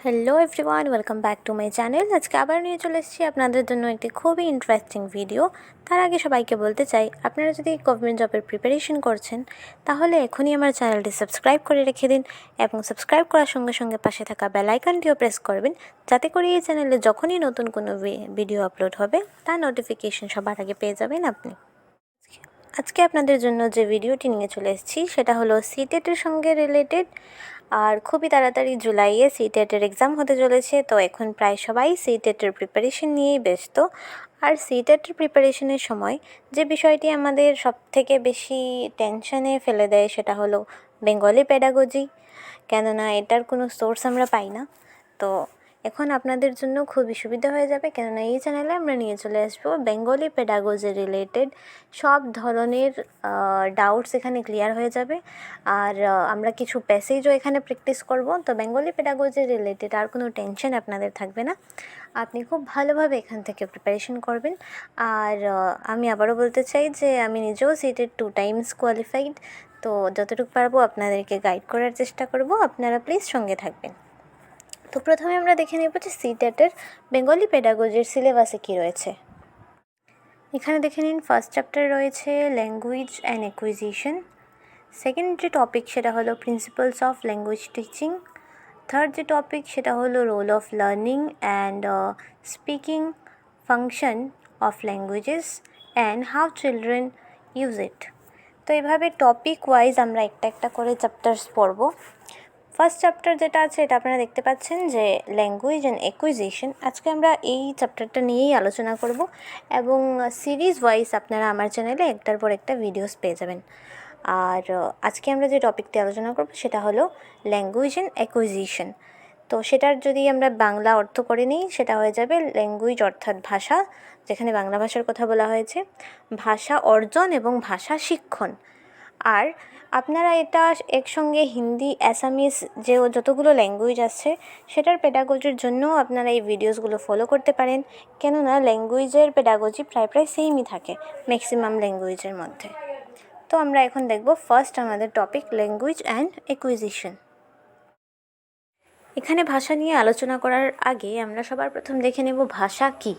Hello everyone, welcome back to my channel. আজকে আবার নিয়ে চলে এসেছি আপনাদের জন্য একটি খুবই ইন্টারেস্টিং ভিডিও। তার আগে সবাইকে বলতে চাই, আপনারা যদি গভর্নমেন্ট জবের প্রিপারেশন করছেন তাহলে এখনই আমার চ্যানেলটি সাবস্ক্রাইব করে রেখে দিন এবং সাবস্ক্রাইব করার সঙ্গে সঙ্গে পাশে থাকা বেল আইকনটিও প্রেস করবেন, যাতে করে এই চ্যানেলে যখনই নতুন কোনো ভিডিও আপলোড হবে তার নোটিফিকেশন সবার আগে পেয়ে যাবেন আপনি। আজকে আপনাদের জন্য যে ভিডিওটি নিয়ে চলে এসেছি সেটা হলো সিটেটের সঙ্গে রিলেটেড। আর খুবই তাড়াতাড়ি জুলাইয়ে সিটেটের এক্সাম হতে চলেছে, তো এখন প্রায় সবাই সিটেটের প্রিপারেশন নিয়েই ব্যস্ত। আর সিটেটের প্রিপারেশনের সময় যে বিষয়টি আমাদের সবথেকে বেশি টেনশনে ফেলে দেয় সেটা হলো বেঙ্গলি পেডাগজি, কেননা এটার কোনো সোর্স আমরা পাই না। তো এখন আপনাদের জন্য খুবই সুবিধা হয়ে যাবে, কেননা এই চ্যানেলে আমরা নিয়ে চলে আসবো বেঙ্গলি পেডাগজি রিলেটেড সব ধরনের ডাউটস এখানে ক্লিয়ার হয়ে যাবে। আর আমরা কিছু প্যাসেজও এখানে প্র্যাকটিস করব। তো বেঙ্গলি পেডাগজি রিলেটেড আর কোনো টেনশন আপনাদের থাকবে না, আপনি খুব ভালোভাবে এখান থেকে প্রিপারেশন করবেন। আর আমি আবারও বলতে চাই যে আমি নিজেও সিটেড 2 টাইমস কোয়ালিফাইড, তো যতটুকু পারবো আপনাদেরকে গাইড করার চেষ্টা করব, আপনারা প্লিজ সঙ্গে থাকবেন। তো প্রথমে আমরা দেখে নেব যে সিটেটের বেঙ্গলি পেডাগজির সিলেবাসে কী রয়েছে। এখানে দেখে নিন, ফার্স্ট চ্যাপ্টার রয়েছে ল্যাঙ্গুয়েজ অ্যান্ড অ্যাকুইজিশন। সেকেন্ড যে টপিক সেটা হলো principles of language teaching. Third যে টপিক সেটা হলো role of learning and speaking function of languages and how children use it. তো এইভাবে টপিক ওয়াইজ আমরা একটা একটা করে চ্যাপ্টার্স পড়ব। ফার্স্ট চ্যাপ্টার যেটা আছে এটা আপনারা দেখতে পাচ্ছেন যে ল্যাঙ্গুয়েজ অ্যান্ড অ্যাকুইজিশন। আজকে আমরা এই চ্যাপ্টারটা নিয়েই আলোচনা করব এবং সিরিজ ওয়াইজ আপনারা আমার চ্যানেলে একটার পর একটা ভিডিওস পেয়ে যাবেন। আর আজকে আমরা যে টপিকটি আলোচনা করব সেটা হলো ল্যাঙ্গুয়েজ অ্যান্ড অ্যাকুইজিশন। তো সেটার যদি আমরা বাংলা অর্থ করে নিই সেটা হয়ে যাবে ল্যাঙ্গুয়েজ অর্থাৎ ভাষা, যেখানে বাংলা ভাষার কথা বলা হয়েছে, ভাষা অর্জন এবং ভাষা শিক্ষণ। আর আপনারা এটা একসঙ্গে হিন্দি, অ্যাসামিস যে যতগুলো ল্যাঙ্গুয়েজ আছে সেটার পেডাগজির জন্য আপনারা এই ভিডিওসগুলো ফলো করতে পারেন, কেননা ল্যাঙ্গুয়েজের পেডাগজি প্রায় সেমই থাকে ম্যাক্সিমাম ল্যাঙ্গুয়েজের মধ্যে। তো আমরা এখন দেখব ফার্স্ট আমাদের টপিক ল্যাঙ্গুয়েজ অ্যান্ড অ্যাকুইজিশন। এখানে ভাষা নিয়ে আলোচনা করার আগে আমরা সবার প্রথম দেখে নেব ভাষা কী।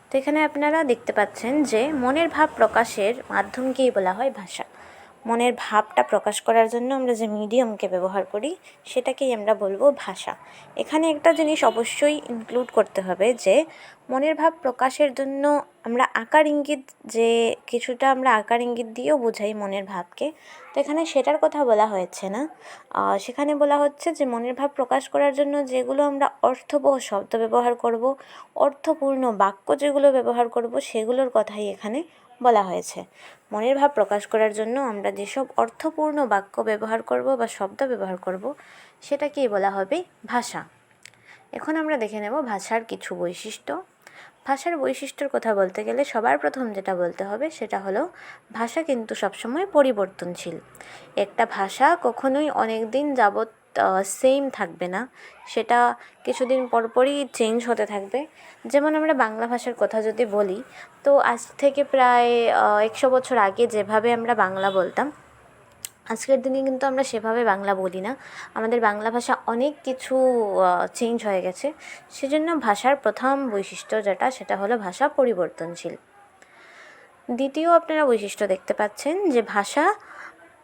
তো এখানে আপনারা দেখতে পাচ্ছেন যে মনের ভাব প্রকাশের মাধ্যমকেই বলা হয় ভাষা। মনের ভাবটা প্রকাশ করার জন্য আমরা যে মিডিয়ামকে ব্যবহার করি সেটাকেই আমরা বলবো ভাষা। এখানে একটা জিনিস অবশ্যই ইনক্লুড করতে হবে যে মনের ভাব প্রকাশের জন্য আমরা আকার ইঙ্গিত, যে কিছুটা আমরা আকার ইঙ্গিত দিয়েও বোঝাই মনের ভাবকে, তো এখানে সেটার কথা বলা হয়েছে না। সেখানে বলা হচ্ছে যে মনের ভাব প্রকাশ করার জন্য যেগুলো আমরা অর্থবহ শব্দ ব্যবহার করব, অর্থপূর্ণ বাক্য যেগুলো ব্যবহার করব সেগুলোর কথাই এখানে বলা হয়েছে। মনের ভাব প্রকাশ করার জন্য আমরা যেসব অর্থপূর্ণ বাক্য ব্যবহার করব বা শব্দ ব্যবহার করব সেটাকেই বলা হবে ভাষা। এখন আমরা দেখে নেব ভাষার কিছু বৈশিষ্ট্য। ভাষার বৈশিষ্ট্যর কথা বলতে গেলে সবার প্রথম যেটা বলতে হবে সেটা হলো ভাষা কিন্তু সবসময় পরিবর্তনশীল। একটা ভাষা কখনোই অনেক দিন যাবৎ সেম থাকবে না, সেটা কিছুদিন পরপরই চেঞ্জ হতে থাকবে। যেমন আমরা বাংলা ভাষার কথা যদি বলি, তো আজ থেকে প্রায় 100 বছর আগে যেভাবে আমরা বাংলা বলতাম, আজকের দিনে কিন্তু আমরা সেভাবে বাংলা বলি না। আমাদের বাংলা ভাষা অনেক কিছু চেঞ্জ হয়ে গেছে। সেজন্য ভাষার প্রথম বৈশিষ্ট্য যেটা সেটা হলো ভাষা পরিবর্তনশীল। দ্বিতীয় আপনারা বৈশিষ্ট্য দেখতে পাচ্ছেন যে ভাষা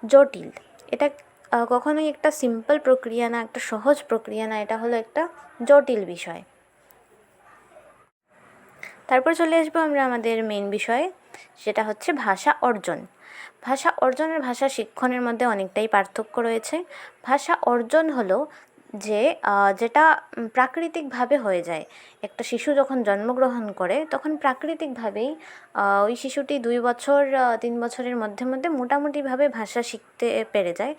জটিল। এটা কখনোই একটা সিম্পল প্রক্রিয়া না, একটা সহজ প্রক্রিয়া না, এটা হলো একটা জটিল বিষয়। তারপর চলে আসবো আমরা আমাদের মেন বিষয়ে, সেটা হচ্ছে ভাষা অর্জন। ভাষা অর্জন আর ভাষা শিক্ষণের মধ্যে অনেকটাই পার্থক্য রয়েছে। ভাষা অর্জন হলো যেটা প্রাকৃতিকভাবে হয়ে যায়। একটা শিশু যখন জন্মগ্রহণ করে তখন প্রাকৃতিকভাবেই ওই শিশুটি 2 বছর 3 বছরের মধ্যে মোটামুটিভাবে ভাষা শিখতে পেরে যায়।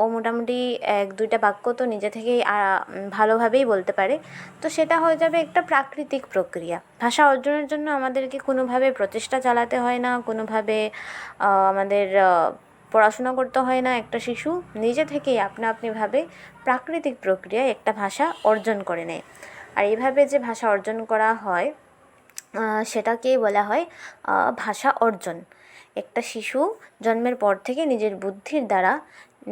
ও মোটামুটি 1-2টা বাক্য তো নিজে থেকেই ভালোভাবেই বলতে পারে। তো সেটা হয়ে যাবে একটা প্রাকৃতিক প্রক্রিয়া। ভাষা অর্জনের জন্য আমাদেরকে কোনোভাবে প্রচেষ্টা চালাতে হয় না, কোনোভাবে আমাদের পড়াশোনা করতে হয় না। একটা শিশু নিজে থেকেই আপনাআপনিভাবে প্রাকৃতিক প্রক্রিয়ায় একটা ভাষা অর্জন করে নেয়। আর এইভাবে যে ভাষা অর্জন করা হয় সেটাকেই বলা হয় ভাষা অর্জন। একটা শিশু জন্মের পর থেকে নিজের বুদ্ধির দ্বারা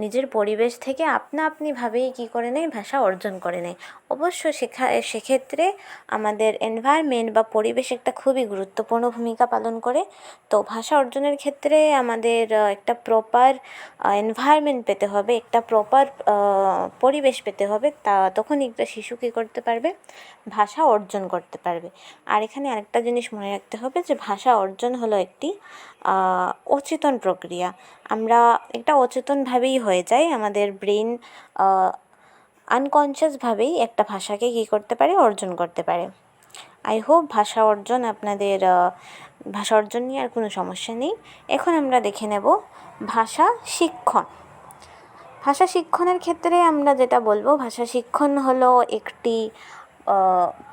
নিজের পরিবেশ থেকে আপনিভাবেই কী করে নেয়, ভাষা অর্জন করে নেয়। অবশ্য সেক্ষেত্রে আমাদের এনভায়রনমেন্ট বা পরিবেশ একটা খুবই গুরুত্বপূর্ণ ভূমিকা পালন করে। তো ভাষা অর্জনের ক্ষেত্রে আমাদের একটা প্রপার এনভায়রনমেন্ট পেতে হবে, একটা প্রপার পরিবেশ পেতে হবে, তখনই একটা শিশু কী করতে পারবে, ভাষা অর্জন করতে পারবে। আর এখানে আরেকটা জিনিস মনে রাখতে হবে যে ভাষা অর্জন হলো একটি অচেতন প্রক্রিয়া। আমরা এটা অচেতনভাবেই হয়ে যায়, আমাদের ব্রেন আনকনশিয়াসভাবেই একটা ভাষাকে কী করতে পারে, অর্জন করতে পারে। আই হোপ ভাষা অর্জন নিয়ে আর কোনো সমস্যা নেই। এখন আমরা দেখে নেব ভাষা শিক্ষণ। ভাষা শিক্ষণের ক্ষেত্রে আমরা যেটা বলবো, ভাষা শিক্ষণ হলো একটি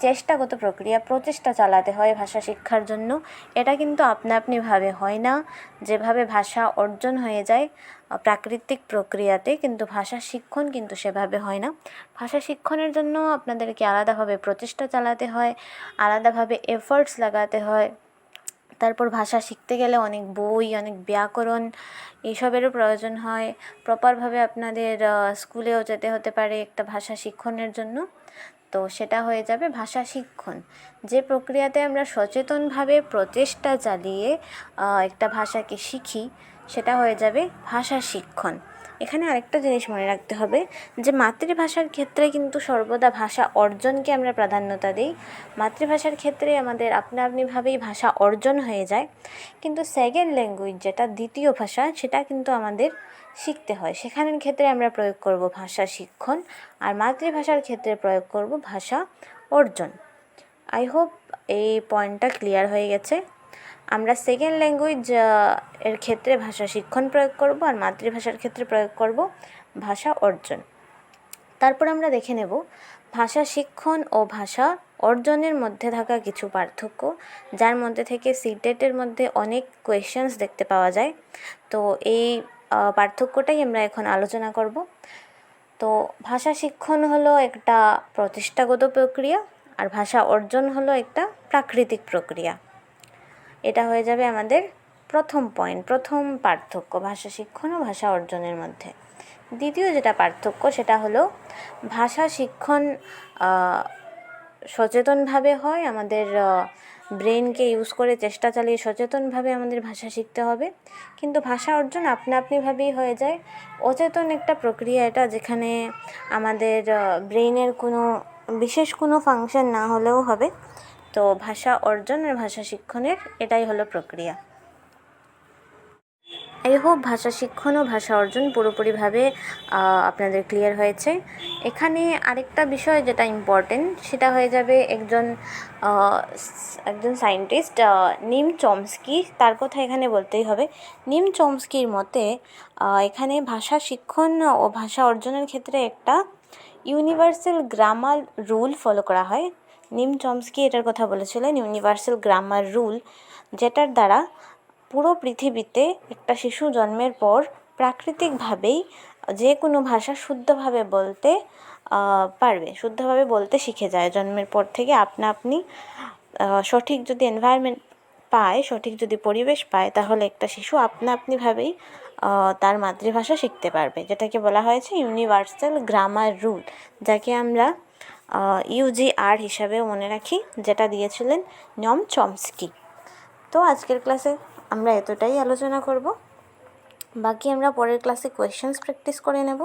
চেষ্টাগত প্রক্রিয়া, প্রচেষ্টা চালাতে হয় ভাষা শিক্ষার জন্য। এটা কিন্তু আপনিভাবে হয় না। যেভাবে ভাষা অর্জন হয়ে যায় প্রাকৃতিক প্রক্রিয়াতে, কিন্তু ভাষা শিক্ষণ কিন্তু সেভাবে হয় না। ভাষা শিক্ষণের জন্য আপনাদেরকে আলাদাভাবে প্রচেষ্টা চালাতে হয়, আলাদাভাবে এফর্টস লাগাতে হয়। তারপর ভাষা শিখতে গেলে অনেক বই, অনেক ব্যাকরণ এইসবেরও প্রয়োজন হয়। প্রপারভাবে আপনাদের স্কুলেও যেতে হতে পারে একটা ভাষা শিক্ষণের জন্য। তো সেটা হয়ে যাবে ভাষা শিক্ষণ। যে প্রক্রিয়াতে আমরা সচেতনভাবে প্রচেষ্টা চালিয়ে একটা ভাষাকে শিখি, সেটা হয়ে যাবে ভাষা শিক্ষণ। এখানে আরেকটা জিনিস মনে রাখতে হবে যে মাতৃভাষার ক্ষেত্রে কিন্তু সর্বদা ভাষা অর্জনকে আমরা প্রাধান্যতা দিই। মাতৃভাষার ক্ষেত্রে আমাদের আপনিভাবেই ভাষা অর্জন হয়ে যায়, কিন্তু সেকেন্ড ল্যাঙ্গুয়েজ যেটা দ্বিতীয় ভাষা, সেটা কিন্তু আমাদের শিখতে হয়। সেখানের ক্ষেত্রে আমরা প্রয়োগ করব ভাষা শিক্ষণ, আর মাতৃভাষার ক্ষেত্রে প্রয়োগ করব ভাষা অর্জন। আই হোপ এই পয়েন্টটা ক্লিয়ার হয়ে গেছে। আমরা সেকেন্ড ল্যাঙ্গুয়েজ এর ক্ষেত্রে ভাষা শিক্ষণ প্রয়োগ করব, আর মাতৃভাষার ক্ষেত্রে প্রয়োগ করব ভাষা অর্জন। তারপর আমরা দেখে নেব ভাষা শিক্ষণ ও ভাষা অর্জনের মধ্যে থাকা কিছু পার্থক্য, যার মধ্যে থেকে সিটেটের মধ্যে অনেক কোয়েশ্চেন্স দেখতে পাওয়া যায়। তো এই পার্থক্যটাই আমরা এখন আলোচনা করব। তো ভাষা শিক্ষণ হলো একটা প্রচেষ্টাগত প্রক্রিয়া, আর ভাষা অর্জন হলো একটা প্রাকৃতিক প্রক্রিয়া। এটা হয়ে যাবে আমাদের প্রথম পার্থক্য ভাষা শিক্ষণ ও ভাষা অর্জনের মধ্যে। দ্বিতীয় যেটা পার্থক্য, সেটা হলো ভাষা শিক্ষণ সচেতনভাবে হয়, আমাদের ব্রেনকে ইউজ করে চেষ্টা চালিয়ে সচেতনভাবে আমাদের ভাষা শিখতে হবে। কিন্তু ভাষা অর্জন আপনিভাবেই হয়ে যায়, অচেতন একটা প্রক্রিয়া এটা, যেখানে আমাদের ব্রেনের বিশেষ কোনো ফাংশন না হলেও হবে। তো ভাষা অর্জন আর ভাষা শিক্ষণের এটাই হলো প্রক্রিয়া। আই হোপ ভাষা শিক্ষণ ও ভাষা অর্জন পুরোপুরিভাবে আপনাদের ক্লিয়ার হয়েছে। এখানে আরেকটা বিষয় যেটা ইম্পর্টেন্ট, সেটা হয়ে যাবে একজন সায়েন্টিস্ট নিম চমস্কি, তার কথা এখানে বলতেই হবে। নিম চমস্কির মতে এখানে ভাষা শিক্ষণ ও ভাষা অর্জনের ক্ষেত্রে একটা ইউনিভার্সাল গ্রামার রুল ফলো করা হয়। নিম চমস্কি এটার কথা বলেছিলেন, ইউনিভার্সাল গ্রামার রুল, যেটার দ্বারা পুরো পৃথিবীতে একটা শিশু জন্মের পর প্রাকৃতিকভাবেই যে কোনো ভাষা শুদ্ধভাবে বলতে পারবে, শুদ্ধভাবে বলতে শিখে যায় জন্মের পর থেকে। আপনি সঠিক যদি এনভায়রনমেন্ট পায়, সঠিক যদি পরিবেশ পায়, তাহলে একটা শিশু আপনিভাবেই তার মাতৃভাষা শিখতে পারবে, যেটাকে বলা হয়েছে ইউনিভার্সাল গ্রামার রুল, যাকে আমরা UGR হিসাবেও মনে রাখি, যেটা দিয়েছিলেন নিম চমস্কি। তো আজকের ক্লাসে আমরা এতটাই আলোচনা করব, বাকি আমরা পরের ক্লাসে কোয়েশ্চেন্স প্র্যাকটিস করে নেব।